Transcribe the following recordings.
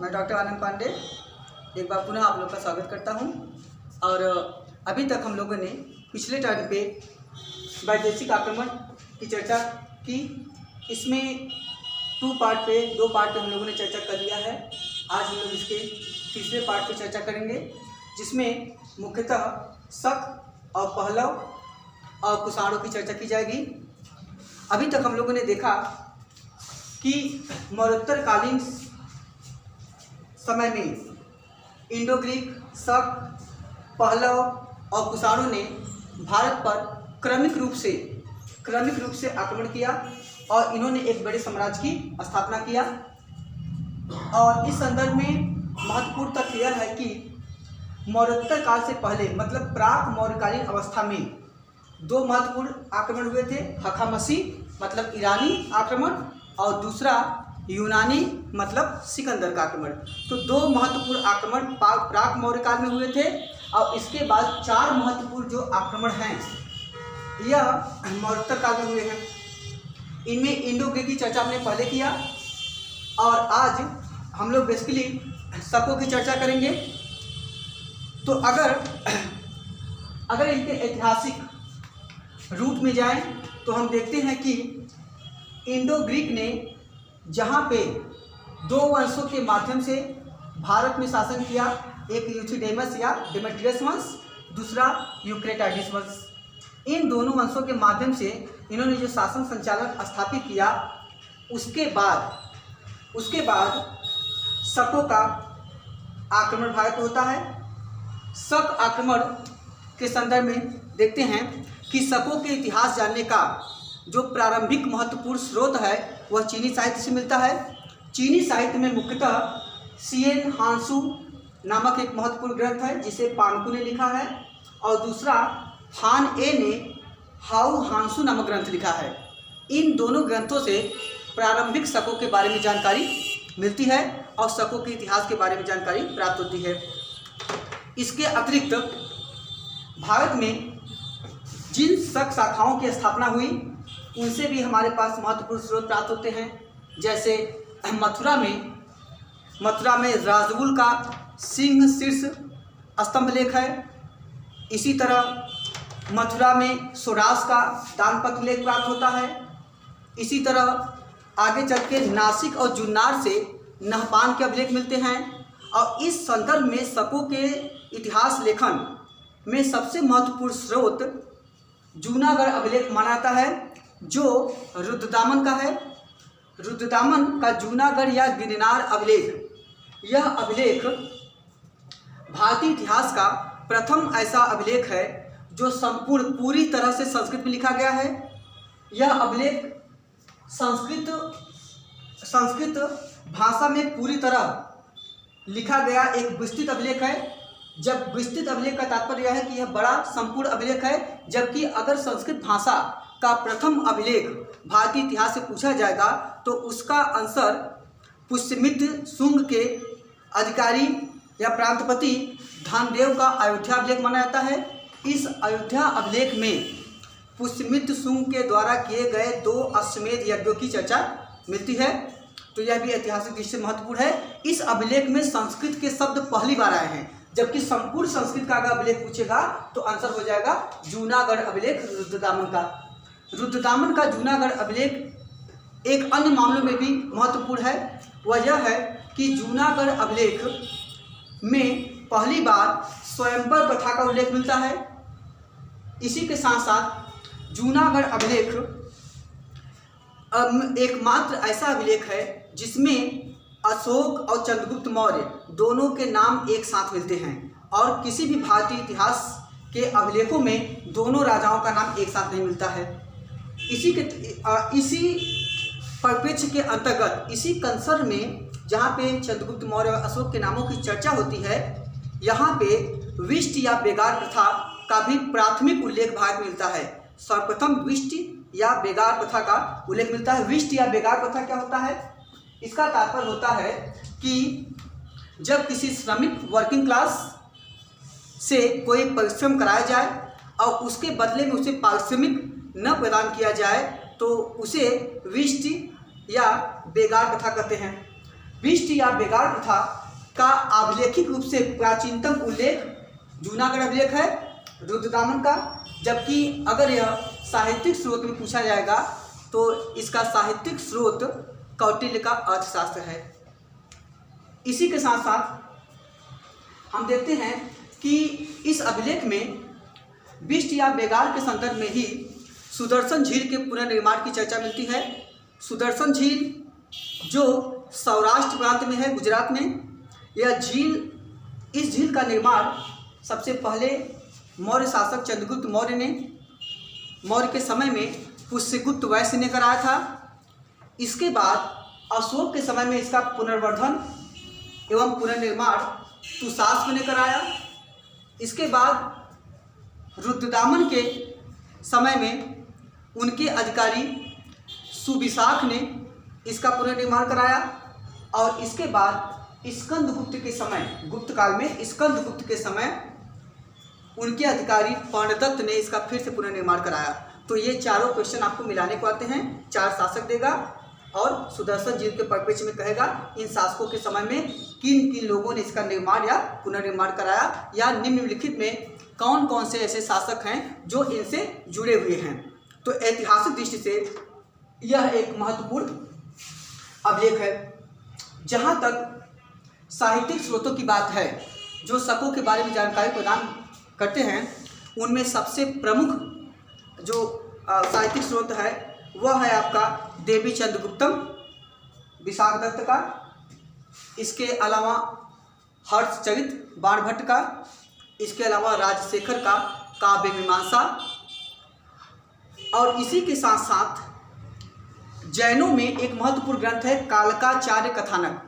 मैं डॉक्टर आनंद पांडे एक बार पुनः आप लोग का स्वागत करता हूं। और अभी तक हम लोगों ने पिछले टर्म पे वैदेशिक आक्रमण की चर्चा की। इसमें दो पार्ट पे हम लोगों ने चर्चा कर लिया है। आज हम लोग इसके तीसरे पार्ट पे चर्चा करेंगे, जिसमें मुख्यतः शक और पहलव और कुषाणों की चर्चा की जाएगी। अभी तक हम लोगों ने देखा कि मरणोत्तरकालीन समय में इंडो ग्रीक, शक, पहलव और कुषाणों ने भारत पर क्रमिक रूप से आक्रमण किया और इन्होंने एक बड़े साम्राज्य की स्थापना किया। और इस संदर्भ में महत्वपूर्ण तथ्य यह है कि मरणोत्तर काल से पहले मतलब प्राक मौर्यकालीन अवस्था में दो महत्वपूर्ण आक्रमण हुए थे। हखामसी मतलब ईरानी आक्रमण और दूसरा यूनानी मतलब सिकंदर का आक्रमण। तो दो महत्वपूर्ण आक्रमण प्राक मौर्यकाल में हुए थे और इसके बाद चार महत्वपूर्ण जो आक्रमण हैं यह मरणोत्तर काल में हुए हैं। इनमें इंडो ग्रीक की चर्चा हमने पहले किया और आज हम लोग बेसिकली शकों की चर्चा करेंगे। तो अगर इनके ऐतिहासिक रूट में जाएं तो हम देखते हैं कि इंडो ग्रीक ने जहाँ पे दो वंशों के माध्यम से भारत में शासन किया, एक यूथिडेमस या डेमेट्रियस वंश, दूसरा यूक्रेटाइडिस वंश। इन दोनों वंशों के माध्यम से इन्होंने जो शासन संचालन स्थापित किया, उसके बाद शकों का आक्रमण भारत होता है। शक आक्रमण के संदर्भ में देखते हैं कि शकों के इतिहास जानने का जो प्रारंभिक महत्वपूर्ण स्रोत है वह चीनी साहित्य से मिलता है। चीनी साहित्य में मुख्यतः सिएन हांसू नामक एक महत्वपूर्ण ग्रंथ है जिसे पानकू ने लिखा है और दूसरा हान ए ने हाउ हांसू नामक ग्रंथ लिखा है। इन दोनों ग्रंथों से प्रारंभिक शकों के बारे में जानकारी मिलती है और शकों के इतिहास के बारे में जानकारी प्राप्त होती है। इसके अतिरिक्त भारत में जिन शक शाखाओं की स्थापना हुई उनसे भी हमारे पास महत्वपूर्ण स्रोत प्राप्त होते हैं। जैसे मथुरा में राजगुल का सिंह शीर्ष स्तंभ लेख है। इसी तरह मथुरा में सोरास का दानपत्र लेख प्राप्त होता है। इसी तरह आगे चल के नासिक और जुन्नार से नहपान के अभिलेख मिलते हैं। और इस संदर्भ में शकों के इतिहास लेखन में सबसे महत्वपूर्ण स्रोत जूनागढ़ अभिलेख माना जाता है जो रुद्रदामन का है। रुद्रदामन का जूनागढ़ या गिरनार अभिलेख, यह अभिलेख भारतीय इतिहास का प्रथम ऐसा अभिलेख है जो संपूर्ण पूरी तरह से संस्कृत में लिखा गया है। यह अभिलेख संस्कृत भाषा में पूरी तरह लिखा गया एक विस्तृत अभिलेख है। जब विस्तृत अभिलेख का तात्पर्य यह है कि यह बड़ा संपूर्ण अभिलेख है, जबकि अगर संस्कृत भाषा का प्रथम अभिलेख भारतीय इतिहास से पूछा जाएगा तो उसका आंसर पुष्यमित्र शुंग के अधिकारी या प्रांतपति धनदेव का अयोध्या अभिलेख माना जाता है। इस अयोध्या अभिलेख में पुष्यमित्र शुंग के द्वारा किए गए दो अश्वमेध यज्ञों की चर्चा मिलती है। तो यह भी ऐतिहासिक दृष्टि से महत्वपूर्ण है। इस अभिलेख में संस्कृत के शब्द पहली बार आए हैं, जबकि संपूर्ण संस्कृत का अगर अभिलेख पूछेगा तो आंसर हो जाएगा जूनागढ़ अभिलेख रुद्रदामन का। रुद्रदामन का जूनागढ़ अभिलेख एक अन्य मामलों में भी महत्वपूर्ण है। वह यह है कि जूनागढ़ अभिलेख में पहली बार स्वयंवर प्रथा का उल्लेख मिलता है। इसी के साथ साथ जूनागढ़ अभिलेख एकमात्र ऐसा अभिलेख है जिसमें अशोक और चंद्रगुप्त मौर्य दोनों के नाम एक साथ मिलते हैं और किसी भी भारतीय इतिहास के अभिलेखों में दोनों राजाओं का नाम एक साथ नहीं मिलता है। इसी परिप्रेक्ष्य के अंतर्गत इसी कंसर्न में जहाँ पे चंद्रगुप्त मौर्य और अशोक के नामों की चर्चा होती है, यहाँ पे विष्ट या बेगार प्रथा का भी प्राथमिक उल्लेख भारत में मिलता है। सर्वप्रथम विष्ट या बेगार प्रथा का उल्लेख मिलता है। विष्ट या बेगार प्रथा क्या होता है? इसका तात्पर्य होता है कि जब किसी श्रमिक वर्किंग क्लास से कोई परिश्रम कराया जाए और उसके बदले में उसे पारिश्रमिक न प्रदान किया जाए तो उसे विष्ट या बेगार प्रथा कहते हैं। बिष्ट या बेगार प्रथा का अभिलेखिक रूप से प्राचीनतम उल्लेख जूनागढ़ अभिलेख है रुद्रदामन का। जबकि अगर यह साहित्यिक स्रोत में पूछा जाएगा तो इसका साहित्यिक स्रोत कौटिल्य का अर्थशास्त्र है। इसी के साथ साथ हम देखते हैं कि इस अभिलेख में बिष्ट या बेगार के संदर्भ में ही सुदर्शन झील के पुनर्निर्माण की चर्चा मिलती है। सुदर्शन झील जो सौराष्ट्र प्रांत में है, गुजरात में, यह झील, इस झील का निर्माण सबसे पहले मौर्य शासक चंद्रगुप्त मौर्य के समय में पुष्यगुप्त वैश्य ने कराया था। इसके बाद अशोक के समय में इसका पुनर्वर्धन एवं पुनर्निर्माण तुषास्प ने कराया। इसके बाद रुद्रदामन के समय में उनके अधिकारी सुविशाख ने इसका पुनर्निर्माण कराया। और इसके बाद स्कंदगुप्त के समय, गुप्त काल में स्कंदगुप्त के समय उनके अधिकारी पाणदत्त ने इसका फिर से पुनर्निर्माण कराया। तो ये चारों क्वेश्चन आपको मिलाने को आते हैं। 4 शासक देगा और सुदर्शन झील के परिप्रेक्ष्य में कहेगा इन शासकों के समय में किन किन लोगों ने इसका निर्माण या पुनर्निर्माण कराया, या निम्नलिखित में कौन कौन से ऐसे शासक हैं जो इनसे जुड़े हुए हैं। तो ऐतिहासिक दृष्टि से यह एक महत्वपूर्ण अभिलेख है। जहाँ तक साहित्यिक स्रोतों की बात है जो शकों के बारे में जानकारी प्रदान करते हैं, उनमें सबसे प्रमुख जो साहित्यिक स्रोत है वह है आपका देवी चंद्रगुप्तम विशाख दत्त का। इसके अलावा हर्षचरित बाणभट्ट का। इसके अलावा राजशेखर का काव्य मीमांसा। और इसी के साथ साथ जैनों में एक महत्वपूर्ण ग्रंथ है कालकाचार्य कथानक।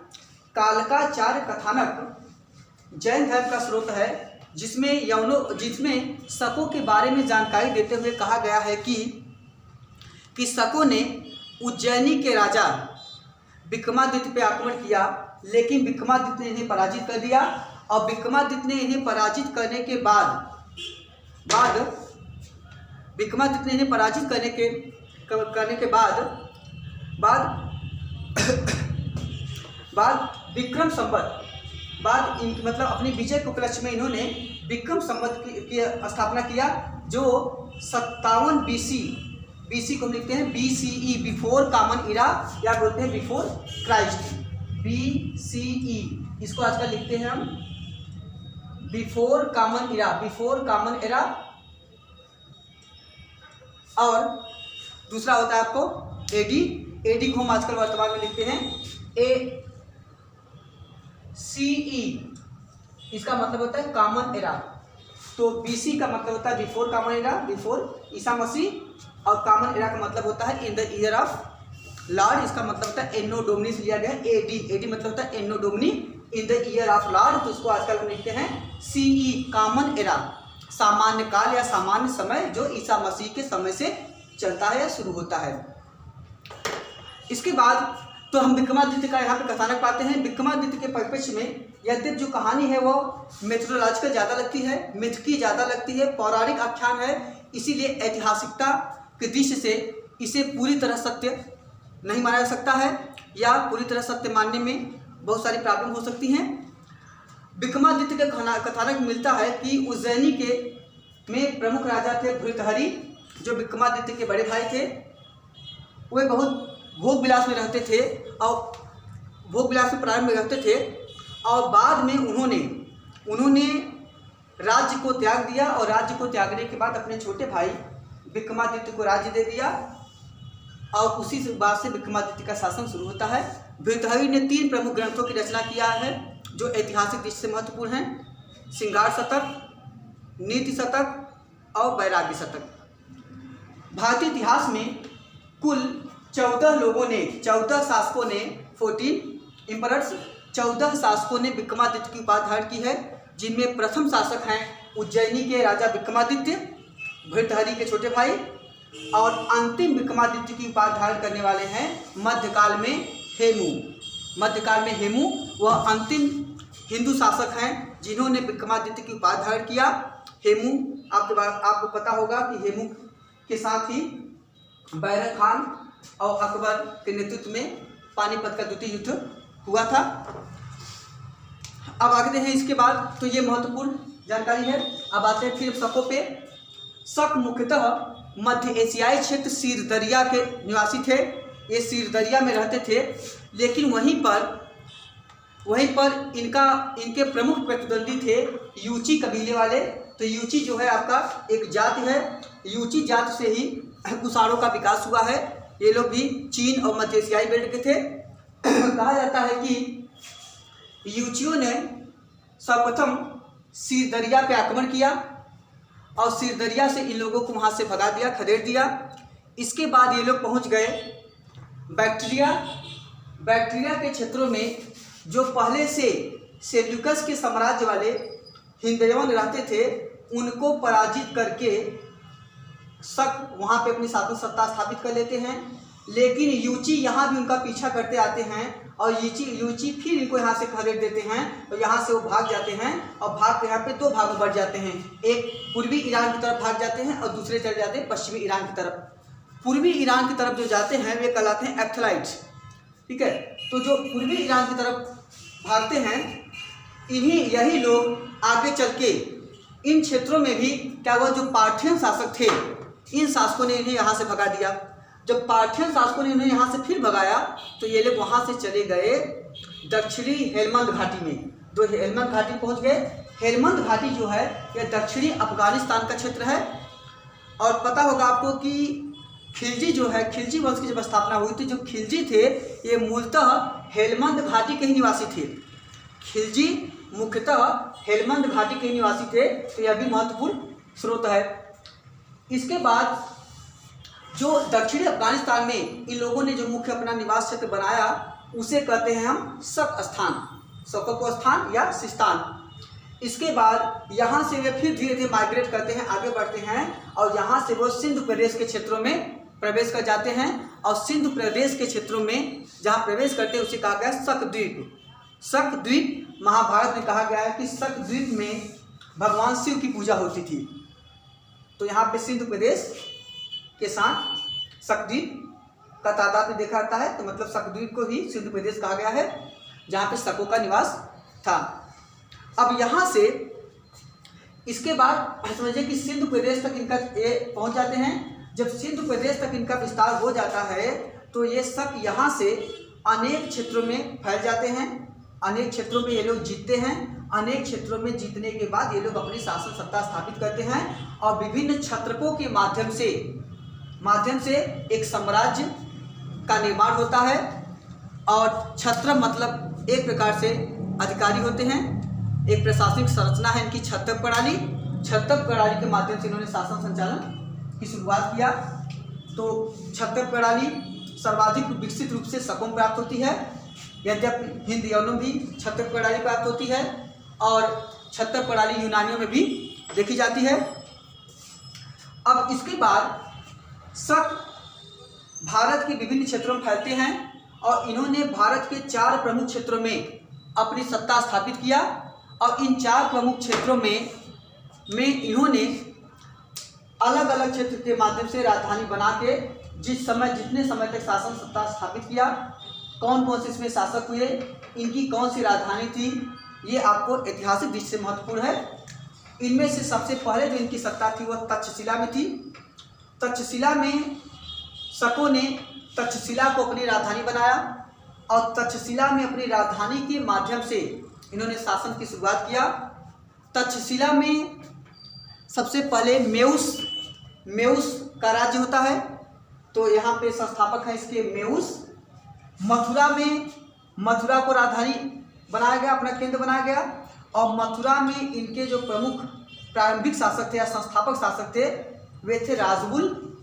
कालकाचार्य कथानक जैन धर्म का स्रोत है, जिसमें शकों के बारे में जानकारी देते हुए कहा गया है कि शकों ने उज्जैनी के राजा विक्रमादित्य पर आक्रमण किया, लेकिन विक्रमादित्य ने इन्हें पराजित कर दिया। और विक्रमादित्य ने इन्हें पराजित करने के बाद विक्रम संवत मतलब अपनी विजय के उपलक्ष्य में इन्होंने विक्रम संवत की स्थापना किया, जो 57 BC को लिखते हैं BCE, बिफोर कॉमन इरा, या बोलते हैं बिफोर क्राइस्ट। BCE इसको आजकल लिखते हैं हम बिफोर कॉमन इरा। और दूसरा होता है आपको एडी को हम आजकल वर्तमान में लिखते हैं ACE। इसका मतलब होता है कॉमन एरा। तो BC का मतलब होता है before common era, before Isa Masih. और कॉमन एरा का मतलब होता है इन द ईयर ऑफ लॉर्ड। इसका मतलब होता है एनो डोमिनी से लिया गया है। एडी मतलब होता है anno domini, in the year of lord. तो इसको आजकल हम लिखते हैं CE, कॉमन एरा, सामान्य काल या सामान्य समय, जो ईसा मसीह के समय से चलता है या शुरू होता है। इसके बाद तो हम विक्रमादित्य का यहाँ पे कथानक पाते हैं। विक्रमादित्य के परिप्रेक्ष्य में यद्यप जो कहानी है वो मेथोडोलॉजिकल ज़्यादा लगती है, मिथ की ज़्यादा लगती है, पौराणिक आख्यान है, इसीलिए ऐतिहासिकता की दृष्टि से इसे पूरी तरह सत्य नहीं माना जा सकता है, या पूरी तरह सत्य मानने में बहुत सारी प्रॉब्लम हो सकती हैं। विक्रमादित्य के कथानक मिलता है कि उज्जैनी में प्रमुख राजा थे भृतहरि, जो विक्रमादित्य के बड़े भाई थे। वे बहुत भोग विलास में रहते थे और भोग विलास में प्रारंभ में रहते थे, और बाद में उन्होंने राज्य को त्याग दिया, और राज्य को त्यागने के बाद अपने छोटे भाई विक्रमादित्य को राज्य दे दिया, और उसी बात से विक्रमादित्य का शासन शुरू होता है। भृतहरि ने 3 प्रमुख ग्रंथों की रचना किया है जो ऐतिहासिक दृष्टि से महत्वपूर्ण हैं: श्रृंगार शतक, नीति शतक और वैराग्य शतक। भारतीय इतिहास में कुल 14 शासकों ने 14 एम्परर्स 14 शासकों ने विक्रमादित्य की उपाधि धारण की है, जिनमें प्रथम शासक हैं उज्जैनी के राजा विक्रमादित्य, भृतहरि के छोटे भाई, और अंतिम विक्रमादित्य की उपाधि धारण करने वाले हैं मध्यकाल में हेमू। वह अंतिम हिंदू शासक हैं जिन्होंने विक्रमादित्य की उपाधि धारण किया। हेमू, आपको पता होगा कि हेमू के साथ ही बैरक खान और अकबर के नेतृत्व में पानीपत का द्वितीय युद्ध हुआ था। अब आगे हैं इसके बाद, तो ये महत्वपूर्ण जानकारी है। अब आते हैं फिर शकों पे। शक मुख्यतः मध्य एशियाई क्षेत्र सीरदरिया के निवासी थे। ये सीरदरिया में रहते थे, लेकिन वहीं पर इनके प्रमुख प्रतिद्वंदी थे यूची कबीले वाले। तो यूची जो है आपका एक जाति है, यूची जाति से ही कुषाणों का विकास हुआ है। ये लोग भी चीन और मध्य एशियाई बेल्ट के थे। कहा जाता है कि यूचियों ने सर्वप्रथम सीरदरिया पे आक्रमण किया और सीरदरिया से इन लोगों को वहाँ से भगा दिया, खदेड़ दिया। इसके बाद ये लोग पहुँच गए बैक्टीरिया के क्षेत्रों में, जो पहले से सेल्यूकस के साम्राज्य वाले हिंदयवन रहते थे, उनको पराजित करके शक वहाँ पे अपनी शासन सत्ता स्थापित कर लेते हैं। लेकिन यूची यहाँ भी उनका पीछा करते आते हैं और यूची फिर इनको यहाँ से खदेड़ देते हैं और यहाँ से वो भाग जाते हैं और भाग के यहाँ पे दो भागों में बढ़ जाते हैं। एक पूर्वी ईरान की तरफ भाग जाते हैं और दूसरे चले जाते हैं पश्चिमी ईरान की तरफ। पूर्वी ईरान की तरफ जो जाते हैं वे कहलाते हैं एप्थलाइट्स, ठीक है। तो जो पूर्वी ईरान की तरफ भागते हैं, यही लोग आगे चल के इन क्षेत्रों में भी क्या हुआ, जो पार्थियन शासक थे, इन शासकों ने इन्हें यहाँ से भगा दिया। जब पार्थियन शासकों ने इन्हें यहाँ से फिर भगाया तो ये लोग वहाँ से चले गए दक्षिणी हेलमंद घाटी में। तो हेलमंद घाटी पहुँच गए। हेलमंद घाटी जो है यह दक्षिणी अफगानिस्तान का क्षेत्र है। और पता होगा आपको कि खिलजी जो है, खिलजी वंश की जब स्थापना हुई थी, जो खिलजी थे ये मूलतः हेलमंद घाटी के ही निवासी थे। खिलजी मुख्यतः हेलमंद घाटी के निवासी थे। तो यह भी महत्वपूर्ण स्रोत है। इसके बाद जो दक्षिणी अफगानिस्तान में इन लोगों ने जो मुख्य अपना निवास क्षेत्र बनाया, उसे कहते हैं हम शक स्थान, शकों स्थान या सिस्तान। इसके बाद यहाँ से वे फिर धीरे धीरे माइग्रेट करते हैं, आगे बढ़ते हैं और यहाँ से वो सिंध प्रदेश के क्षेत्रों में प्रवेश कर जाते हैं। और सिंध प्रदेश के क्षेत्रों में जहाँ प्रवेश करते हैं उसे कहा गया शकद्वीप। शकद्वीप महाभारत में कहा गया है कि शकद्वीप में भगवान शिव की पूजा होती थी। तो यहाँ पे सिंध प्रदेश के साथ शकद्वीप का तादाद में देखा जाता है, तो मतलब शकद्वीप को ही सिंध प्रदेश कहा गया है, जहाँ पे शकों का निवास था। अब यहाँ से इसके बाद समझिए कि सिंध प्रदेश तक इनका ये पहुँच जाते हैं। जब सिंध प्रदेश तक इनका विस्तार हो जाता है तो ये शक यहाँ से अनेक क्षेत्रों में फैल जाते हैं। अनेक क्षेत्रों में ये लोग जीतते हैं। अनेक क्षेत्रों में जीतने के बाद ये लोग अपनी शासन सत्ता स्थापित करते हैं और विभिन्न क्षत्रपों के माध्यम से एक साम्राज्य का निर्माण होता है। और क्षत्र मतलब एक प्रकार से अधिकारी होते हैं, एक प्रशासनिक संरचना है इनकी क्षत्रप प्रणाली। क्षत्रप प्रणाली के माध्यम से इन्होंने शासन संचालन की शुरुआत किया। तो क्षत्रप प्रणाली सर्वाधिक विकसित रूप से शकों में प्राप्त होती है, यद्यपि हिंद यवनों में भी क्षत्रप प्रणाली प्राप्त होती है और क्षत्रप प्रणाली यूनानियों में भी देखी जाती है। अब इसके बाद शक भारत के विभिन्न क्षेत्रों में फैलते हैं और इन्होंने भारत के 4 प्रमुख क्षेत्रों में अपनी सत्ता स्थापित किया। और इन 4 प्रमुख क्षेत्रों में इन्होंने अलग अलग क्षेत्र के माध्यम से राजधानी बना के जितने समय तक शासन सत्ता स्थापित किया, कौन कौन से इसमें शासक हुए, इनकी कौन सी राजधानी थी, ये आपको ऐतिहासिक दृष्टि से महत्वपूर्ण है। इनमें से सबसे पहले जो इनकी सत्ता थी वह तक्षशिला में थी। तक्षशिला में शकों ने तक्षशिला को अपनी राजधानी बनाया और तक्षशिला में अपनी राजधानी के माध्यम से इन्होंने शासन की शुरुआत किया। तक्षशिला में सबसे पहले मेउस का राज्य होता है। तो यहाँ पे संस्थापक हैं इसके मेउस। मथुरा को राजधानी बनाया गया, अपना केंद्र बनाया गया। और मथुरा में इनके जो प्रमुख प्रारंभिक शासक थे या संस्थापक शासक थे वे थे राजबुल।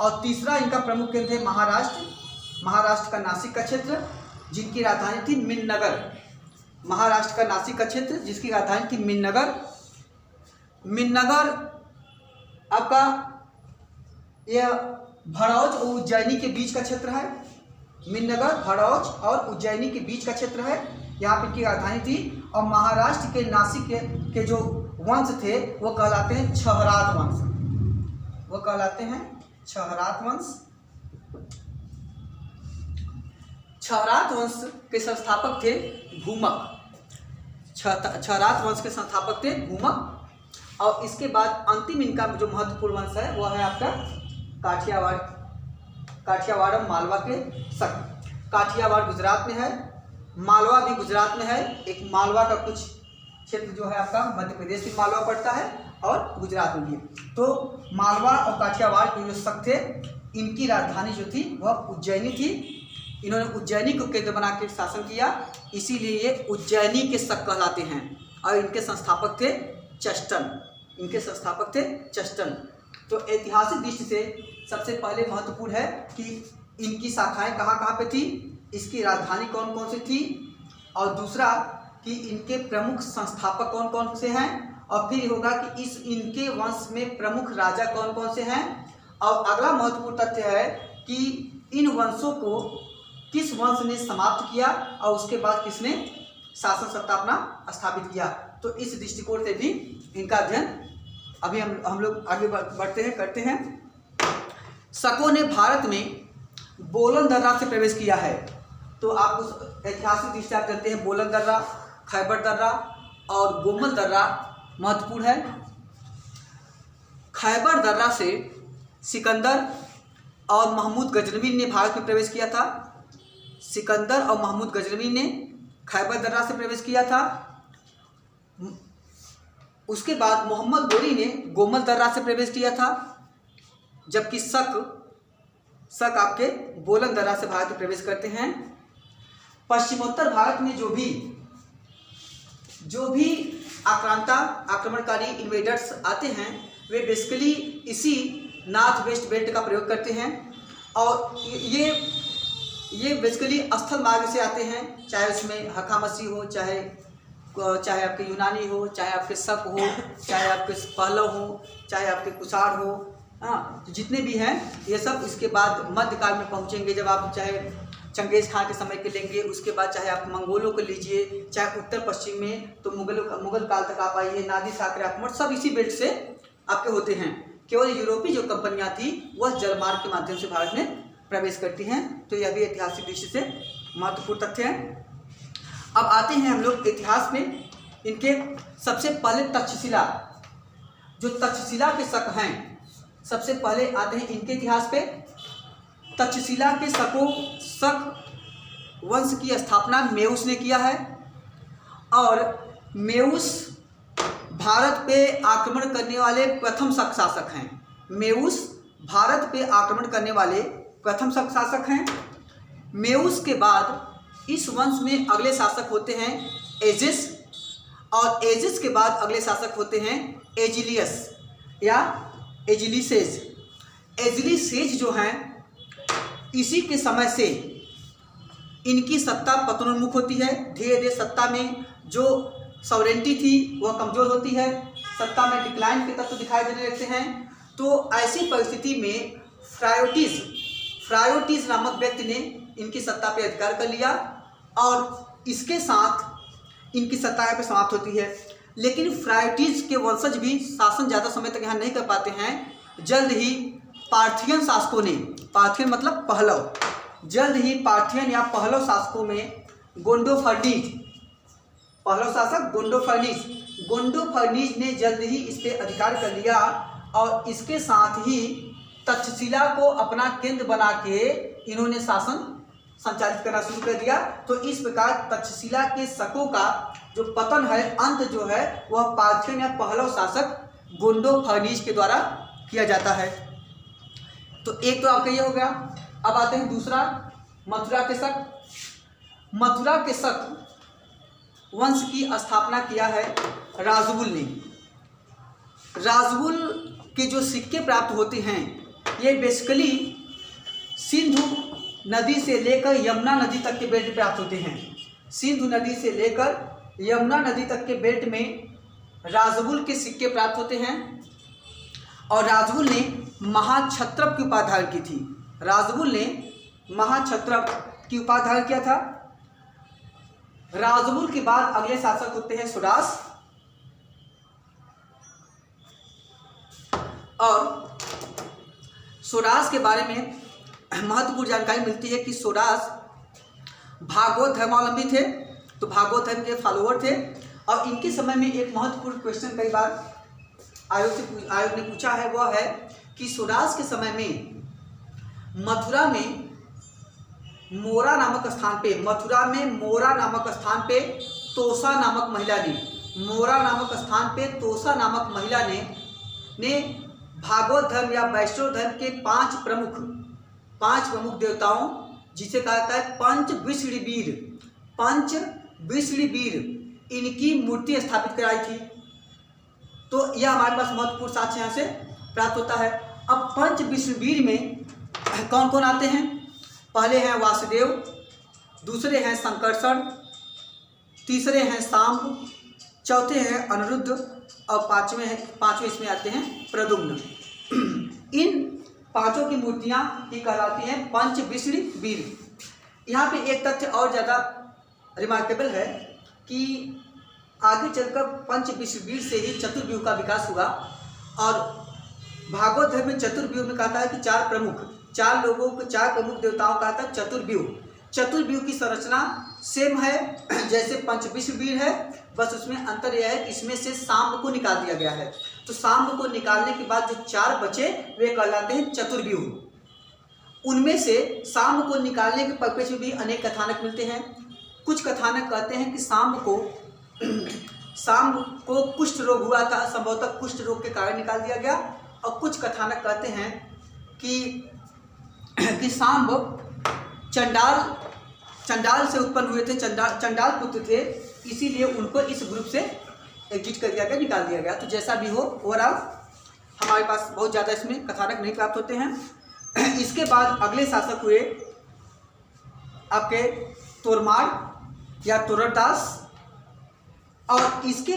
और तीसरा इनका प्रमुख केंद्र है महाराष्ट्र का नासिक का क्षेत्र, जिनकी राजधानी थी मीननगर। महाराष्ट्र का नासिक का क्षेत्र जिसकी राजधानी थी मीननगर आपका यह भड़ौच और उज्जैनी के बीच का क्षेत्र है। मीननगर भड़ौच और उज्जैनी के बीच का क्षेत्र है, यहाँ पर इनकी राजधानी थी। और महाराष्ट्र के नासिक के जो वंश थे वो कहलाते हैं छहरात वंश। क्षहरात वंश के संस्थापक थे भूमक। क्षहरात वंश के संस्थापक थे भूमक। और इसके बाद अंतिम इनका जो महत्वपूर्ण वंश है वह है आपका काठियावाड़ और मालवा के शक। काठियावाड़ गुजरात में है, मालवा भी गुजरात में है। एक मालवा का कुछ क्षेत्र जो है आपका मध्य प्रदेश में मालवा पड़ता है और गुजरात में भी। तो मालवा और काठियावाड़ के जो शक थे, इनकी राजधानी जो थी वह उज्जैनी थी। इन्होंने उज्जैनी को केंद्र बना के शासन किया, इसीलिए ये उज्जैनी के शक कहलाते हैं। और इनके संस्थापक थे चष्टन। तो ऐतिहासिक दृष्टि से सबसे पहले महत्वपूर्ण है कि इनकी शाखाएं कहाँ कहाँ पे थी, इसकी राजधानी कौन कौन सी थी, और दूसरा कि इनके प्रमुख संस्थापक कौन कौन से हैं, और फिर होगा कि इनके वंश में प्रमुख राजा कौन कौन से हैं। और अगला महत्वपूर्ण तथ्य है कि इन वंशों को किस वंश ने समाप्त किया और उसके बाद किसने शासन सत्ता अपना स्थापित किया। तो इस दृष्टिकोण से भी इनका अध्ययन अभी हम लोग आगे बढ़ते हैं करते हैं। शकों ने भारत में बोलन दर्रा से प्रवेश किया है। तो आप उस ऐतिहासिक दृष्टि से आप जानते हैं बोलन दर्रा, खैबर दर्रा और गोमल दर्रा महत्वपूर्ण है। खैबर दर्रा से सिकंदर और महमूद गजनवी ने भारत में प्रवेश किया था। सिकंदर और महमूद गजनवी ने खैबर दर्रा से प्रवेश किया था। उसके बाद मोहम्मद गोरी ने गोमल दर्रा से प्रवेश किया था, जबकि शक आपके बोलन दर्रा से भारत में प्रवेश करते हैं। पश्चिमोत्तर भारत में जो भी आक्रमणकारी इन्वेडर्स आते हैं वे बेसिकली इसी नॉर्थ वेस्ट बेल्ट का प्रयोग करते हैं। और ये बेसिकली स्थल मार्ग से आते हैं, चाहे उसमें हखामसी हो, चाहे आपके यूनानी हो, चाहे आपके शक हो, चाहे आपके पहलव हो, चाहे आपके कुषाण हो। हाँ, तो जितने भी हैं ये सब इसके बाद मध्यकाल में पहुँचेंगे। जब आप चाहे चंगेज खां के समय के लेंगे, उसके बाद चाहे आप मंगोलों को लीजिए, चाहे उत्तर पश्चिम में तो मुगल काल तक आप आइए, नादिर शाह के आक्रमण सब इसी बेल्ट से आपके होते हैं। केवल यूरोपीय जो कंपनियां थी वह जलमार्ग के माध्यम से भारत में प्रवेश करती हैं। तो यह भी ऐतिहासिक दृष्टि से महत्वपूर्ण तथ्य है। अब आते हैं हम लोग इतिहास में इनके सबसे पहले तक्षशिला, जो तक्षशिला के शक हैं, सबसे पहले आते हैं इनके इतिहास पे। तक्षशिला के शक वंश की स्थापना मेउस ने किया है और मेउस भारत पे आक्रमण करने वाले प्रथम शक शासक हैं। मेउस भारत पे आक्रमण करने वाले प्रथम शक शासक हैं। मेउस के बाद इस वंश में अगले शासक होते हैं एजिस, और एजिस के बाद अगले शासक होते हैं एजिलियस या एजिलिसेज। एजिलिसेज जो हैं इसी के समय से इनकी सत्ता पतनोन्मुख होती है। धीरे धीरे सत्ता में जो सॉवरेंटी थी वह कमज़ोर होती है, सत्ता में डिक्लाइन के तत्व दिखाई देने लगते हैं। तो ऐसी परिस्थिति में फ्रायोटीज नामक व्यक्ति ने इनकी सत्ता पर अधिकार कर लिया और इसके साथ इनकी सत्ता यहाँ पर समाप्त होती है। लेकिन फ्रायोटीज के वंशज भी शासन ज़्यादा समय तक यहाँ नहीं कर पाते हैं। जल्द ही पार्थियन शासकों ने, पार्थियन मतलब पहलव, जल्द ही पार्थियन या पहलव शासकों में पहलव शासक गोंडोफर्नीज ने जल्द ही इस पर अधिकार कर लिया और इसके साथ ही तक्षशिला को अपना केंद्र बना के इन्होंने शासन संचालित करना शुरू कर दिया। तो इस प्रकार तक्षशिला के शकों का जो पतन है, अंत जो है वह पार्थियन या पहलव शासक गोंडोफर्नीज के द्वारा किया जाता है। तो एक तो आपका ये हो गया। अब आते हैं दूसरा, मथुरा के शक। मथुरा के शक वंश की स्थापना किया है राजबुल ने। राजबुल के जो सिक्के प्राप्त होते हैं ये बेसिकली सिंधु नदी से लेकर यमुना नदी तक के बेल्ट प्राप्त होते हैं। सिंधु नदी से लेकर यमुना नदी तक के बेल्ट में राजबुल के सिक्के प्राप्त होते हैं और राजबुल ने महाक्षत्रप की उपाधि धारण की थी। राजबुल ने महाक्षत्रप की उपाधि धारण किया था। राजबुल के बाद अगले शासक होते हैं सुरास, और सुरास के बारे में महत्वपूर्ण जानकारी मिलती है कि सुरास भागवत धर्मावलंबी थे, तो भागवत धर्म के फॉलोअर थे। और इनके समय में एक महत्वपूर्ण क्वेश्चन कई बार आयोग ने पूछा है, वह है कि स्वराज के समय में मथुरा में मोरा नामक स्थान पे, मथुरा में मोरा नामक स्थान पे तोसा नामक महिला ने, मोरा नामक स्थान पे तोसा नामक महिला ने भागवत धर्म या वैष्णव धर्म के पांच प्रमुख देवताओं, जिसे कहा जाता है पंच विष्णु वीर, इनकी मूर्ति स्थापित कराई थी। तो यह हमारे पास महत्वपूर्ण साक्ष्य यहाँ से प्राप्त होता है। अब पंच विष्णु वीर में कौन कौन आते हैं? पहले हैं वासुदेव, दूसरे हैं संकर्षण, तीसरे हैं सांब, चौथे हैं अनिरुद्ध और पांचवें इसमें आते हैं प्रद्युम्न। इन पांचों की मूर्तियां ही कहलाती हैं पंच विष्णु वीर। यहाँ पे एक तथ्य और ज़्यादा रिमार्केबल है कि आगे चलकर पंच विष्णु वीर से ही चतुर्व्यूह का विकास हुआ। और भागवत धर्म में चतुर्व्यूह में कहता है कि चार प्रमुख देवताओं का था चतुर्व्यूह की संरचना सेम है जैसे पंच विष्णु वीर है, बस उसमें अंतर यह है कि इसमें से सांब को निकाल दिया गया है। तो सांब को निकालने के बाद जो चार बचे वे कहलाते हैं चतुर्व्यूह। उनमें से सांब को निकालने के परिप्रेक्ष्य में भी अनेक कथानक मिलते हैं। कुछ कथानक कहते हैं कि सांब को कुष्ठ रोग हुआ था, संभवतः कुष्ठ रोग के कारण निकाल दिया गया। और कुछ कथानक कहते हैं कि सांब चंडाल से उत्पन्न हुए थे, चंडाल पुत्र थे, इसीलिए उनको इस ग्रुप से एग्जिट कर दिया गया, निकाल दिया गया। तो जैसा भी हो, ओवरऑल हमारे पास बहुत ज़्यादा इसमें कथानक नहीं प्राप्त होते हैं। इसके बाद अगले शासक हुए आपके तोरमार या तोररदास। और इसके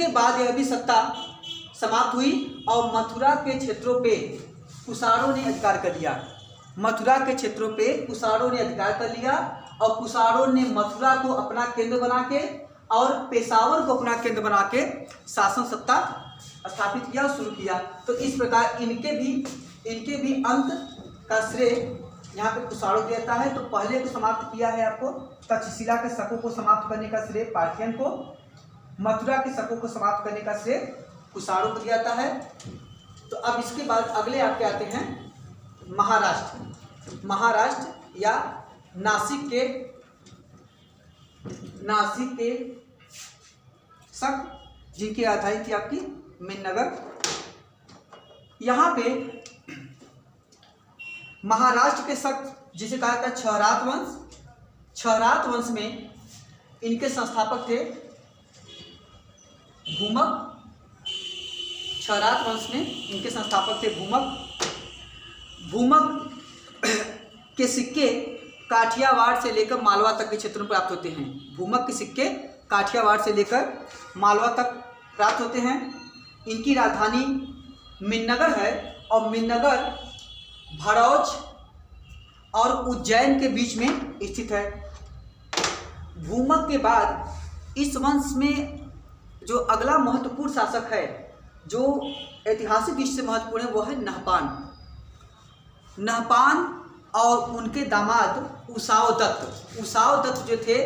बाद यह भी सत्ता समाप्त हुई और मथुरा के क्षेत्रों पे कुषाणों ने अधिकार कर लिया। मथुरा के क्षेत्रों पे कुषाणों ने अधिकार कर लिया और कुषाणों ने मथुरा को अपना केंद्र बना के और पेशावर को अपना केंद्र बना के शासन सत्ता स्थापित किया और शुरू किया। तो इस प्रकार इनके भी अंत का श्रेय यहाँ पे कुषाणों को देता है। तो पहले को समाप्त किया है आपको तक्षशिला के शकों को समाप्त करने का श्रेय पार्थियन को, मथुरा के शकों को समाप्त करने का श्रेय कुषाणों को दिया जाता है। तो अब इसके बाद अगले आपके आते हैं महाराष्ट्र या नासिक के शक, जिनकी राजधानी थी आपकी मेदिनीनगर। यहाँ पे महाराष्ट्र के शक जिसे कहा जाता है क्षहरात वंश। क्षहरात वंश में इनके संस्थापक थे भूमक। क्षहरात वंश में इनके संस्थापक थे भूमक के सिक्के काठियावाड़ से लेकर मालवा तक के क्षेत्रों में प्राप्त होते हैं। भूमक के सिक्के काठियावाड़ से लेकर मालवा तक प्राप्त होते हैं। इनकी राजधानी मेदिनीनगर है और मेदिनीनगर भरौच और उज्जैन के बीच में स्थित है। भूमक के बाद इस वंश में जो अगला महत्वपूर्ण शासक है, जो ऐतिहासिक दृष्टि से महत्वपूर्ण है, वो है नहपान और उनके दामाद उसाव दत्त जो थे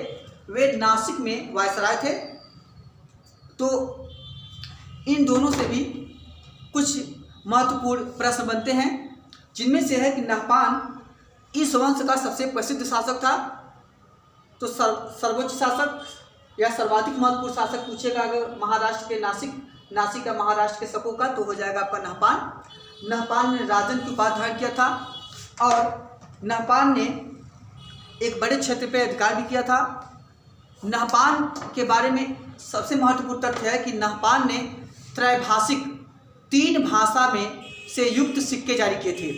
वे नासिक में वायसराय थे। तो इन दोनों से भी कुछ महत्वपूर्ण प्रश्न बनते हैं, जिनमें से है कि नहपान इस वंश का सबसे प्रसिद्ध शासक था। तो सर्वोच्च शासक या सर्वाधिक महत्वपूर्ण शासक पूछेगा अगर महाराष्ट्र के नासिक या महाराष्ट्र के शकों का, तो हो जाएगा आपका नहपान ने राजन की उपाधि धारण किया था और नहपान ने एक बड़े क्षेत्र पर अधिकार भी किया था। नहपान के बारे में सबसे महत्वपूर्ण तथ्य है कि नहपान ने त्रैभाषिक 3 भाषा में से युक्त सिक्के जारी किए थे।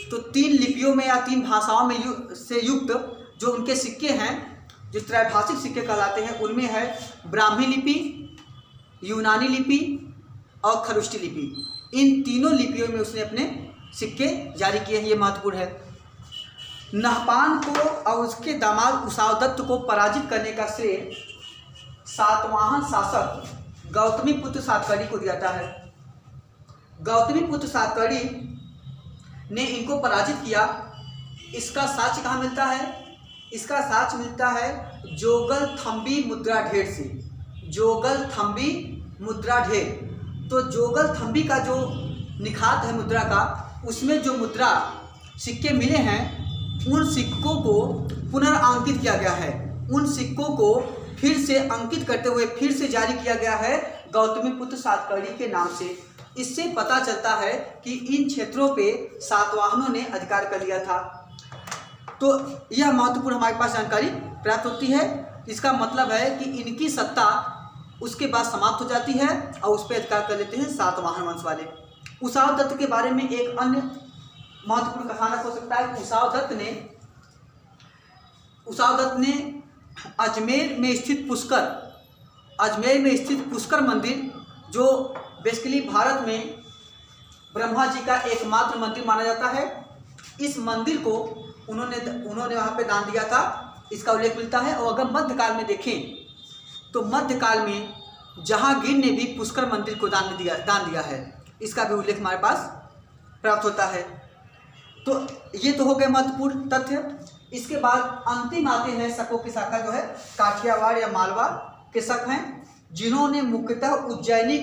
तो 3 लिपियों में या 3 भाषाओं में से युक्त जो उनके सिक्के हैं, जो त्रैभाषिक सिक्के कहलाते हैं, उनमें है ब्राह्मी लिपि, यूनानी लिपि और खरुष्टी लिपि। इन तीनों लिपियों में उसने अपने सिक्के जारी किए हैं। ये महत्वपूर्ण है। नहपान को और उसके दामाद उसावदत्त को पराजित करने का श्रेय सातवाहन शासक गौतमीपुत्र सातकर्णी को दिया जाता है। गौतमीपुत्र सातकर्णी ने इनको पराजित किया। इसका साक्ष्य कहाँ मिलता है? इसका साक्ष्य मिलता है जोगलथम्बी मुद्रा ढेर से। जोगलथम्बी मुद्रा ढेर, तो जोगलथम्बी का जो निखात है मुद्रा का, उसमें जो मुद्रा सिक्के मिले हैं उन सिक्कों को पुनर्अंकित किया गया है। उन सिक्कों को फिर से अंकित करते हुए फिर से जारी किया गया है गौतमीपुत्र सातकर्णी के नाम से। इससे पता चलता है कि इन क्षेत्रों पे सातवाहनों ने अधिकार कर लिया था। तो यह महत्वपूर्ण हमारे पास जानकारी प्राप्त होती है। इसका मतलब है कि इनकी सत्ता उसके बाद समाप्त हो जाती है और उस पर अधिकार कर लेते हैं सातवाहन वंश वाले। उसाव दत्त के बारे में एक अन्य महत्वपूर्ण कथानक हो सकता है। उसाव दत्त ने अजमेर में स्थित पुष्कर मंदिर, जो बेसिकली भारत में ब्रह्मा जी का एकमात्र मंदिर माना जाता है, इस मंदिर को उन्होंने वहाँ पे दान दिया था, इसका उल्लेख मिलता है। और अगर मध्यकाल में देखें तो मध्यकाल में जहांगीर ने भी पुष्कर मंदिर को दान दिया है, इसका भी उल्लेख हमारे पास प्राप्त होता है। तो ये तो हो गए महत्वपूर्ण तथ्य। इसके बाद अंतिम आते हैं शकों की शाखा, जो है काठियावाड़ या मालवा के शक हैं, जिन्होंने मुख्यतः उज्जैनी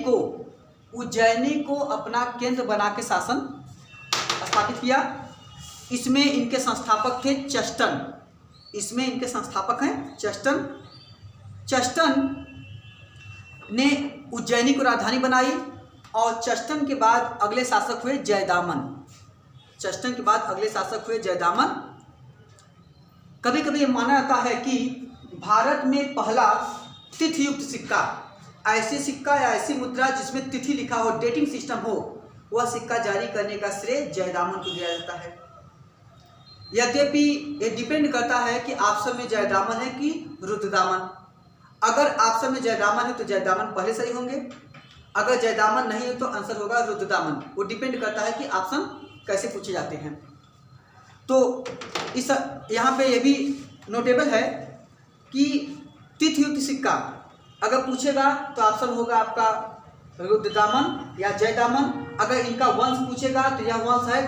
को अपना केंद्र बना के शासन स्थापित किया। इसमें इनके संस्थापक थे चष्टन ने उज्जैनी को राजधानी बनाई। और चष्टन के बाद अगले शासक हुए जयदामन। कभी कभी ये माना जाता है कि भारत में पहला तिथि युक्त सिक्का, ऐसे सिक्का या ऐसी मुद्रा जिसमें तिथि लिखा हो, डेटिंग सिस्टम हो, वह सिक्का जारी करने का श्रेय जयदामन को दिया जाता है। यद्यपि ये डिपेंड करता है कि आप सब में जयदामन है कि रुद्रदामन। अगर आप सब में जयदामन है तो जयदामन पहले सही होंगे, अगर जयदामन नहीं है तो आंसर होगा रुद्रदामन। वो डिपेंड करता है कि ऑप्शन कैसे पूछे जाते हैं। तो इस यहाँ पे ये भी नोटेबल है कि तिथि युक्त सिक्का अगर पूछेगा तो ऑप्शन होगा आपका रुद्रदामन या जयदामन। अगर इनका वंश पूछेगा तो यह वंश है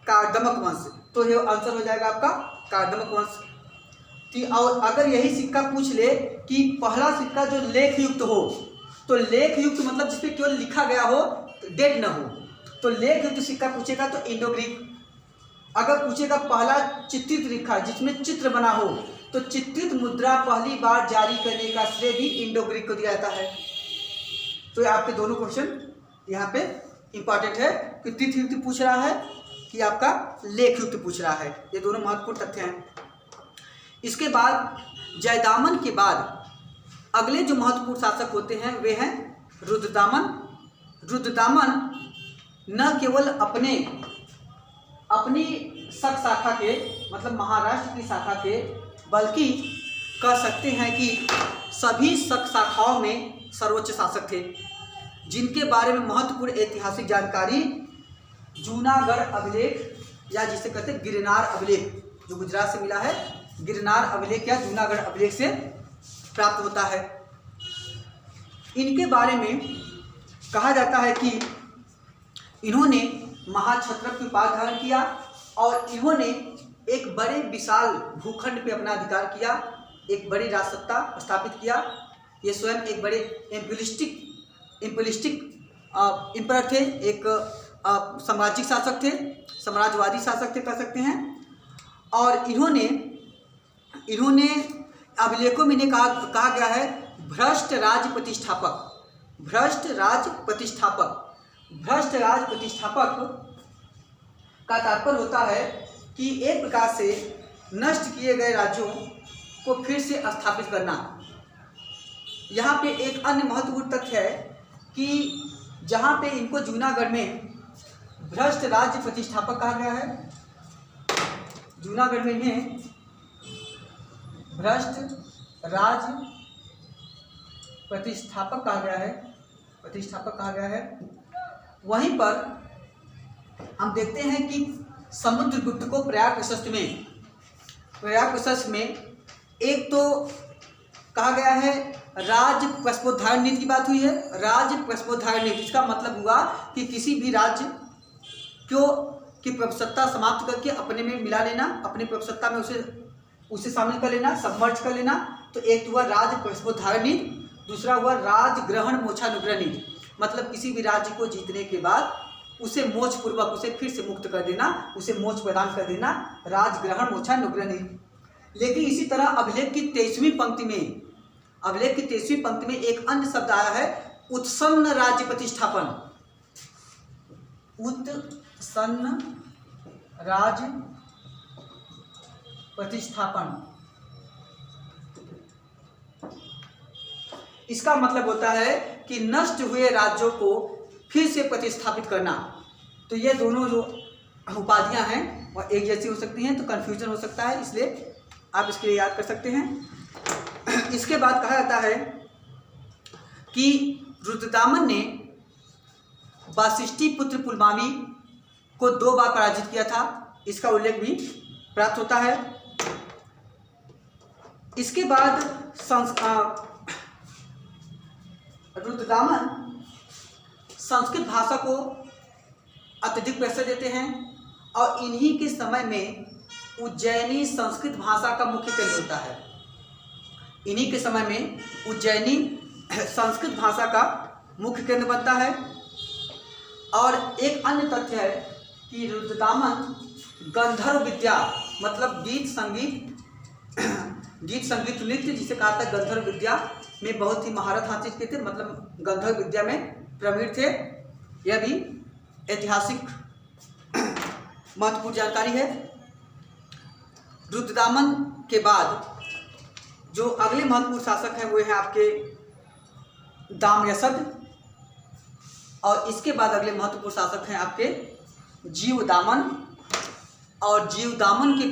कार्दमक वंश, तो यह आंसर हो जाएगा आपका कार्दमक वंश। और अगर यही सिक्का पूछ ले कि पहला सिक्का जो लेख युक्त हो, तो लेख युक्त मतलब जिसपे केवल लिखा गया हो, डेट न हो, तो लेख युक्त सिक्का पूछेगा तो इंडो ग्रीक। अगर पूछेगा पहला चित्रित लिखा जिसमें चित्र बना हो, तो चित्रित मुद्रा पहली बार जारी करने का श्रेय भी इंडो ग्रीक को दिया जाता है। तो आपके दोनों क्वेश्चन यहाँ पे इंपॉर्टेंट है कि तिथि युक्त पूछ रहा है कि आपका लेख युक्त पूछ रहा है। ये दोनों महत्वपूर्ण तथ्य हैं। इसके बाद जयदामन के बाद अगले जो महत्वपूर्ण शासक होते हैं वे हैं रुद्रदामन न केवल अपनी शक शाखा के, मतलब महाराष्ट्र की शाखा के, बल्कि कह सकते हैं कि सभी शक शाखाओं में सर्वोच्च शासक थे, जिनके बारे में महत्वपूर्ण ऐतिहासिक जानकारी जूनागढ़ अभिलेख या जिसे कहते हैं गिरनार अभिलेख, जो गुजरात से मिला है, गिरनार अभिलेख या जूनागढ़ अभिलेख से प्राप्त होता है। इनके बारे में कहा जाता है कि इन्होंने महाक्षत्रप की उपाधि धारण किया और इन्होंने एक बड़े विशाल भूखंड पे अपना अधिकार किया, एक बड़ी राजसत्ता स्थापित किया। ये स्वयं एक बड़े इम्पीरियलिस्टिक एम्परर थे, एक साम्राज्यिक शासक थे, साम्राज्यवादी शासक थे कह सकते हैं। और इन्होंने अभिलेखों में इन्हें कहा गया है भ्रष्ट राज प्रतिष्ठापक का तात्पर्य होता है कि एक प्रकार से नष्ट किए गए राज्यों को फिर से स्थापित करना। यहाँ पे एक अन्य महत्वपूर्ण तथ्य है कि जहाँ पे इनको जूनागढ़ में भ्रष्ट राज्य प्रतिष्ठापक कहा गया है, जूनागढ़ में इन्हें भ्रष्ट राज्य प्रतिष्ठापक कहा गया है। वहीं पर हम देखते हैं कि समुद्रगुप्त को प्रयाग प्रशस्त्र में एक तो कहा गया है राज्य पुष्पोद्धारण नीति की बात हुई है। राज्य पुष्पोद्धारण नीति, इसका मतलब हुआ कि किसी भी राज्य को कि प्रभुसत्ता समाप्त करके अपने में मिला लेना, अपनी प्रभुसत्ता में उसे शामिल कर लेना, सबमर्ज कर लेना। तो एक हुआ राज प्रस्फोद्धारण नीति, दूसरा हुआ राज ग्रहण मोक्षानुग्रह नीति, मतलब किसी भी राज्य को जीतने के बाद उसे मोक्ष पूर्वक उसे फिर से मुक्त कर देना, उसे मोक्ष प्रदान कर देना, राज ग्रहण मोक्षानुग्रह नीति। लेकिन इसी तरह अभिलेख की 23वीं पंक्ति में, अभिलेख की 23वीं पंक्ति में एक अन्य शब्द आया है, उत्सन्न राज्य प्रतिष्ठापन। उत्सन्न राज्य प्रतिष्ठापन, इसका मतलब होता है कि नष्ट हुए राज्यों को फिर से प्रतिस्थापित करना। तो ये दोनों जो उपाधियां हैं और एक जैसी हो सकती हैं, तो कन्फ्यूजन हो सकता है, इसलिए आप इसके लिए याद कर सकते हैं। इसके बाद कहा जाता है कि रुद्रदामन ने वासिष्ठी पुत्र पुलमावी को 2 बार पराजित किया था, इसका उल्लेख भी प्राप्त होता है। इसके बाद रुद्रदामन संस्कृत भाषा को अत्यधिक प्रेशर देते हैं और इन्हीं के समय में उज्जैनी संस्कृत भाषा का मुख्य केंद्र होता है। इन्हीं के समय में उज्जैनी संस्कृत भाषा का मुख्य केंद्र बनता है। और एक अन्य तथ्य है कि रुद्रदामन गंधर्व विद्या, मतलब गीत संगीत नृत्य जिसे कहा था गंधर्व विद्या में बहुत ही महारत हासिल किए थे, मतलब गंधर्व विद्या में प्रवीण थे। यह भी ऐतिहासिक महत्वपूर्ण जानकारी है। रुद्रदामन के बाद जो अगले महत्वपूर्ण शासक हैं वो हैं आपके दामयसद, और इसके बाद अगले महत्वपूर्ण शासक हैं आपके जीवदामन। और जीवदामन के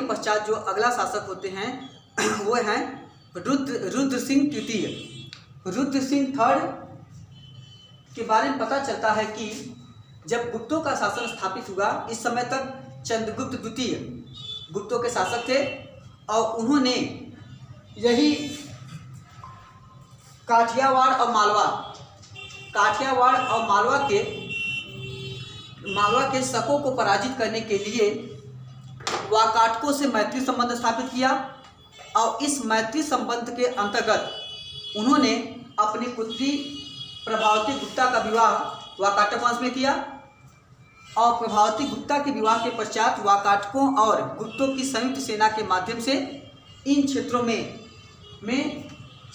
पश्चात जो अगला शासक होते हैं वो हैं रुद्र सिंह तृतीय। रुद्र सिंह थर्ड के बारे में पता चलता है कि जब गुप्तों का शासन स्थापित हुआ, इस समय तक चंद्रगुप्त द्वितीय गुप्तों के शासक थे और उन्होंने यही काठियावाड़ और मालवा के शकों को पराजित करने के लिए वाकाटकों से मैत्री संबंध स्थापित किया। और इस मैत्री संबंध के अंतर्गत उन्होंने अपनी पुत्री प्रभावती गुप्ता का विवाह वाकाटक वंश में किया। और प्रभावती गुप्ता के विवाह के पश्चात वाकाटकों और गुप्तों की संयुक्त सेना के माध्यम से इन क्षेत्रों में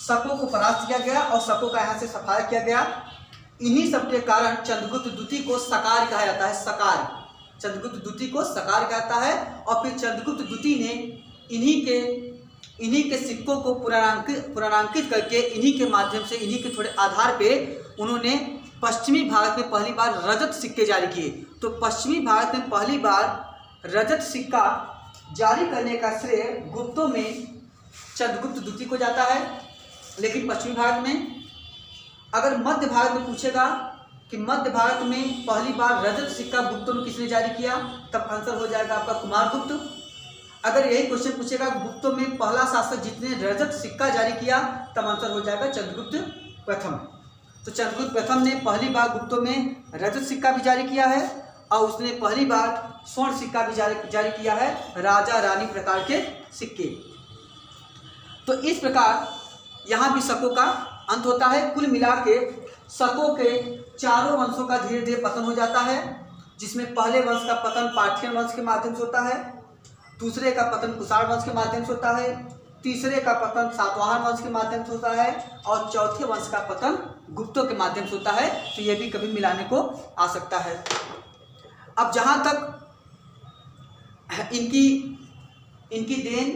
शकों को परास्त किया गया और शकों का यहाँ से सफाया किया गया। इन्हीं सब के कारण चंद्रगुप्त द्वितीय को सकार कहा जाता है। चंद्रगुप्त द्वितीय को सकार कहता है। और फिर चंद्रगुप्त द्वितीय ने इन्हीं के सिक्कों को पुनरांकित करके इन्हीं के माध्यम से, इन्हीं के थोड़े आधार पे उन्होंने पश्चिमी भारत में पहली बार रजत सिक्के जारी किए। तो पश्चिमी भारत में पहली बार रजत सिक्का जारी करने का श्रेय गुप्तों में चंद्रगुप्त द्वितीय को जाता है। लेकिन पश्चिमी भारत में, अगर मध्य भारत में पूछेगा कि मध्य भारत में पहली बार रजत सिक्का गुप्तों में किसने जारी किया, तब आंसर हो जाएगा आपका कुमारगुप्त। अगर यही क्वेश्चन पूछेगा गुप्तों में पहला शासक जिसने रजत सिक्का जारी किया, तब आंसर हो जाएगा चंद्रगुप्त प्रथम। तो चंद्रगुप्त प्रथम ने पहली बार गुप्तों में रजत सिक्का भी जारी किया है और उसने पहली बार स्वर्ण सिक्का भी जारी किया है, राजा रानी प्रकार के सिक्के। तो इस प्रकार यहाँ भी शकों का अंत होता है। कुल मिला के शकों के चारों वंशों का धीरे धीरे पतन हो जाता है, जिसमें पहले वंश का पतन पार्थियन वंश के माध्यम से होता है, दूसरे का पतन कुषाण वंश के माध्यम से होता है, तीसरे का पतन सातवाहन वंश के माध्यम से होता है और चौथे वंश का पतन गुप्तों के माध्यम से होता है। तो ये भी कभी मिलाने को आ सकता है। अब जहाँ तक इनकी देन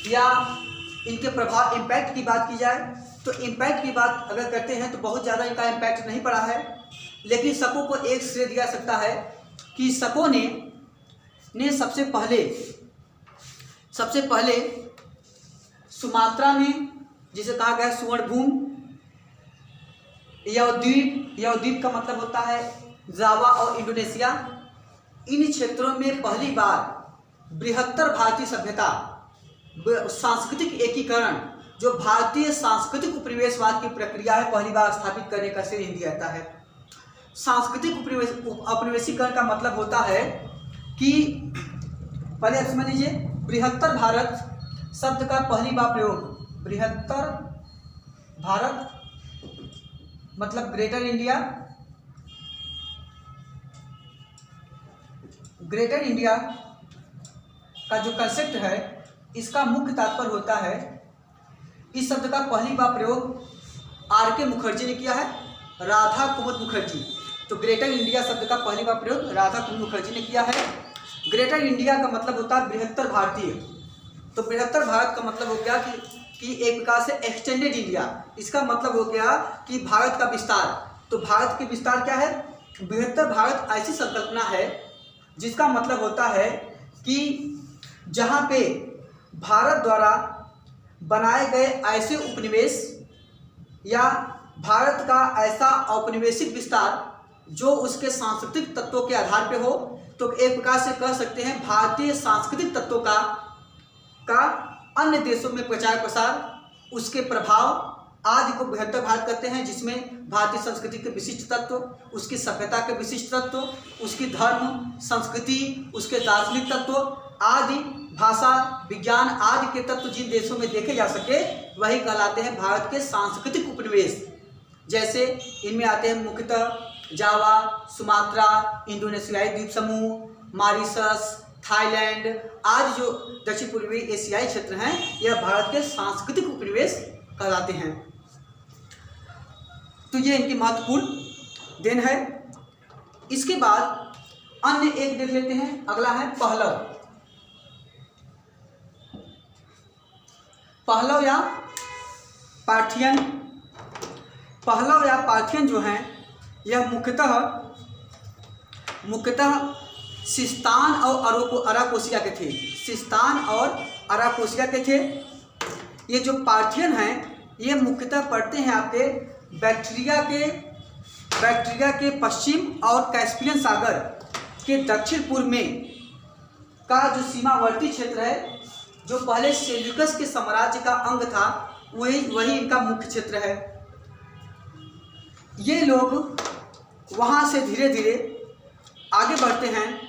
या इनके प्रभाव इम्पैक्ट की बात की जाए, तो इम्पैक्ट की बात अगर करते हैं तो बहुत ज़्यादा इनका इम्पैक्ट नहीं पड़ा है। लेकिन शकों को एक श्रेय दिया सकता है कि शकों ने सबसे पहले सुमात्रा में, जिसे कहा गया सुवर्णभूमि, यवद्वीप का मतलब होता है जावा और इंडोनेशिया, इन क्षेत्रों में पहली बार बृहत्तर भारतीय सभ्यता, सांस्कृतिक एकीकरण, जो भारतीय सांस्कृतिक उपनिवेशवाद की प्रक्रिया है, पहली बार स्थापित करने का श्रेय दिया जाता है। सांस्कृतिक औपनिवेशिकरण का मतलब होता है कि पहले आप समझ लीजिए, बृहत्तर भारत शब्द का पहली बार प्रयोग, बृहत्तर भारत मतलब ग्रेटर इंडिया, ग्रेटर इंडिया का जो कंसेप्ट है इसका मुख्य तात्पर्य होता है, इस शब्द का पहली बार प्रयोग आर.के. मुखर्जी ने किया है, राधा कुमुद मुखर्जी। तो ग्रेटर इंडिया शब्द का पहली बार प्रयोग राधा कुमुद मुखर्जी ने किया है। ग्रेटर इंडिया का मतलब होता है बृहत्तर भारतीय। तो बृहत्तर भारत का मतलब हो गया कि एक प्रकार से एक्सटेंडेड इंडिया, इसका मतलब हो गया कि भारत का विस्तार। तो भारत के विस्तार क्या है? बृहत्तर भारत ऐसी संकल्पना है जिसका मतलब होता है कि जहाँ पे भारत द्वारा बनाए गए ऐसे उपनिवेश या भारत का ऐसा औपनिवेशिक विस्तार जो उसके सांस्कृतिक तत्वों के आधार पे हो, तो एक प्रकार से कह सकते हैं भारतीय सांस्कृतिक तत्वों का अन्य देशों में प्रचार प्रसार, उसके प्रभाव आदि को बृहत्तर भारत कहते हैं, जिसमें भारतीय संस्कृति के विशिष्ट तत्व, उसकी सभ्यता के विशिष्ट तत्व, उसकी धर्म संस्कृति, उसके दार्शनिक तत्व आदि, भाषा विज्ञान आदि के तत्व जिन देशों में देखे जा सके वही कहलाते हैं भारत के सांस्कृतिक उपनिवेश। जैसे इनमें आते हैं मुख्यतः जावा, सुमात्रा, इंडोनेशियाई द्वीप समूह, मॉरिशस, थाईलैंड आदि जो दक्षिण पूर्वी एशियाई क्षेत्र हैं, यह भारत के सांस्कृतिक उपनिवेश कहलाते हैं। तो ये इनकी महत्वपूर्ण देन है। इसके बाद अन्य एक देख लेते हैं, अगला है पहलव। पहलव या पार्थियन। पहलव या पार्थियन जो हैं यह मुख्यतः सिस्तान और अराकोसिया के थे। सिस्तान और अराकोसिया के थे। ये जो पार्थियन हैं ये मुख्यतः पड़ते हैं आपके बैक्टीरिया के पश्चिम और कैस्पियन सागर के दक्षिण पूर्व में का जो सीमावर्ती क्षेत्र है, जो पहले सेल्यूकस के साम्राज्य का अंग था, वही इनका मुख्य क्षेत्र है। ये लोग वहाँ से धीरे धीरे आगे बढ़ते हैं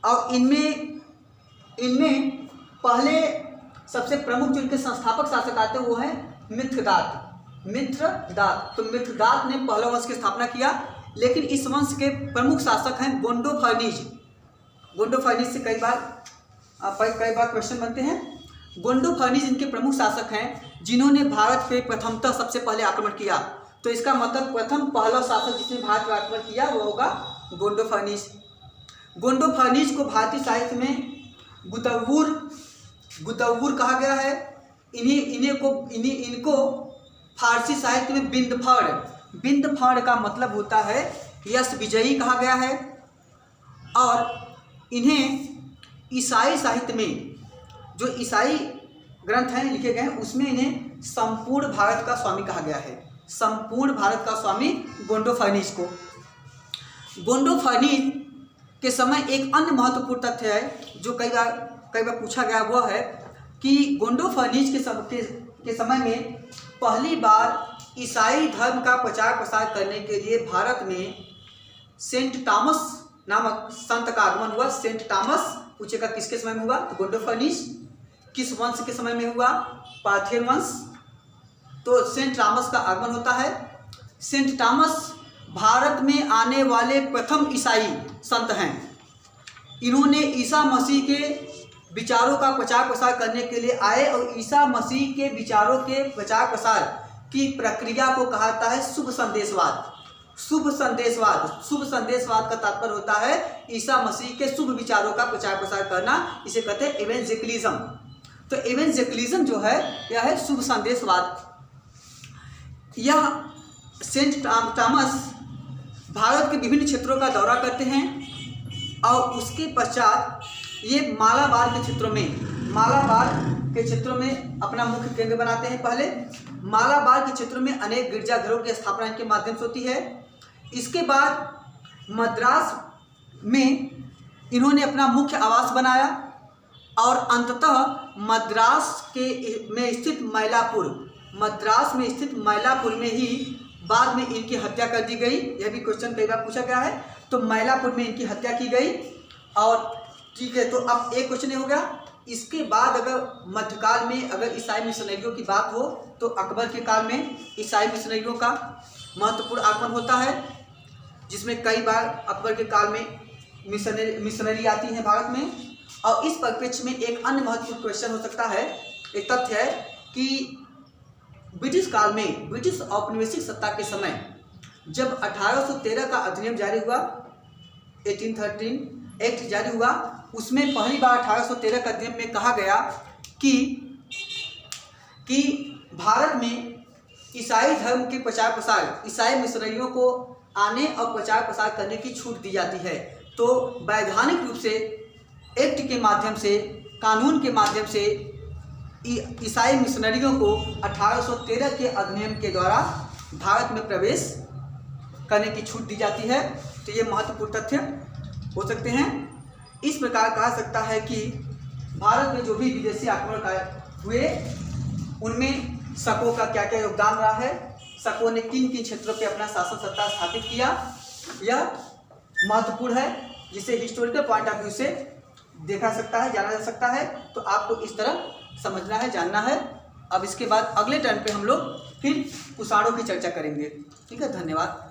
और इनमें पहले सबसे प्रमुख जो इनके संस्थापक शासक आते हैं वो है मित्रदात। तो मित्रदात ने पहलव वंश की स्थापना किया, लेकिन इस वंश के प्रमुख शासक हैं गोंडोफर्निज। गोंडोफर्निज से कई बार क्वेश्चन बनते हैं। गोंडोफर्निज इनके प्रमुख शासक हैं जिन्होंने भारत पे प्रथमतः सबसे पहले आक्रमण किया। तो इसका मतलब प्रथम पहला शासक जिसने भारत पर आक्रमण किया वो होगा गोंडोफर्निज। गोंडोफर्निज को भारतीय साहित्य में गुतव्वुर कहा गया है। इनको फारसी साहित्य में बिंदफड़ का मतलब होता है यश विजयी कहा गया है। और इन्हें ईसाई साहित्य में जो ईसाई ग्रंथ हैं लिखे गए हैं उसमें इन्हें संपूर्ण भारत का स्वामी कहा गया है। संपूर्ण भारत का स्वामी गोंडोफर्निज को। गोंडोफर्निज के समय एक अन्य महत्वपूर्ण तथ्य है जो कई बार पूछा गया, वह है कि गोंडोफर्निज के समय में पहली बार ईसाई धर्म का प्रचार प्रसार करने के लिए भारत में सेंट टॉमस नामक संत का आगमन हुआ। सेंट टॉमस पूछेगा किसके समय में हुआ, तो गोंडोफर्निज। किस वंश के समय में हुआ, पार्थियन वंश। तो सेंट टॉमस का आगमन होता है। सेंट टॉमस भारत में आने वाले प्रथम ईसाई संत हैं। इन्होंने ईसा मसीह के विचारों का प्रचार प्रसार करने के लिए आए और ईसा मसीह के विचारों के प्रचार प्रसार की प्रक्रिया को कहा जाता है शुभ संदेशवाद। शुभ संदेशवाद का तात्पर्य होता है ईसा मसीह के शुभ विचारों का प्रचार प्रसार करना, इसे कहते हैं इवेंजेलिज्म। तो इवेंजेलिज्म जो है यह है शुभ संदेशवाद। यह सेंट टॉमस भारत के विभिन्न क्षेत्रों का दौरा करते हैं और उसके पश्चात ये मालाबार के क्षेत्रों में अपना मुख्य केंद्र बनाते हैं। पहले मालाबार के क्षेत्रों में अनेक गिरजाघरों की स्थापना इनके माध्यम से होती है। इसके बाद मद्रास में इन्होंने अपना मुख्य आवास बनाया और अंततः मद्रास में स्थित मैलापुर में ही बाद में इनकी हत्या कर दी गई। यह भी क्वेश्चन कई बार पूछा गया है। तो मैलापुर में इनकी हत्या की गई। और ठीक है, तो अब एक क्वेश्चन ये हो गया। इसके बाद अगर मध्यकाल में अगर ईसाई मिशनरियों की बात हो तो अकबर के काल में ईसाई मिशनरियों का महत्वपूर्ण आगमन होता है, जिसमें कई बार अकबर के काल में मिशनरी आती है भारत में। और इस परिप्रेक्ष्य में एक अन्य महत्वपूर्ण क्वेश्चन हो सकता है, एक तथ्य है कि ब्रिटिश काल में, ब्रिटिश औपनिवेशिक सत्ता के समय जब 1813 का अधिनियम जारी हुआ, 1813 एक्ट जारी हुआ, उसमें पहली बार 1813 का अधिनियम में कहा गया कि भारत में ईसाई धर्म के प्रचार प्रसार, ईसाई मिशनरियों को आने और प्रचार प्रसार करने की छूट दी जाती है। तो वैधानिक रूप से एक्ट के माध्यम से, कानून के माध्यम से ईसाई मिशनरियों को 1813 के अधिनियम के द्वारा भारत में प्रवेश करने की छूट दी जाती है। तो ये महत्वपूर्ण तथ्य हो सकते हैं। इस प्रकार कहा सकता है कि भारत में जो भी विदेशी आक्रमण हुए उनमें शकों का क्या क्या योगदान रहा है, शकों ने किन किन क्षेत्रों पे अपना शासन सत्ता स्थापित किया, यह महत्वपूर्ण है, जिसे हिस्टोरिकल पॉइंट ऑफ व्यू से देखा सकता है, जाना जा सकता है। तो आपको इस तरह समझना है, जानना है। अब इसके बाद अगले टर्न पे हम लोग फिर कुषाणों की चर्चा करेंगे। ठीक है, धन्यवाद।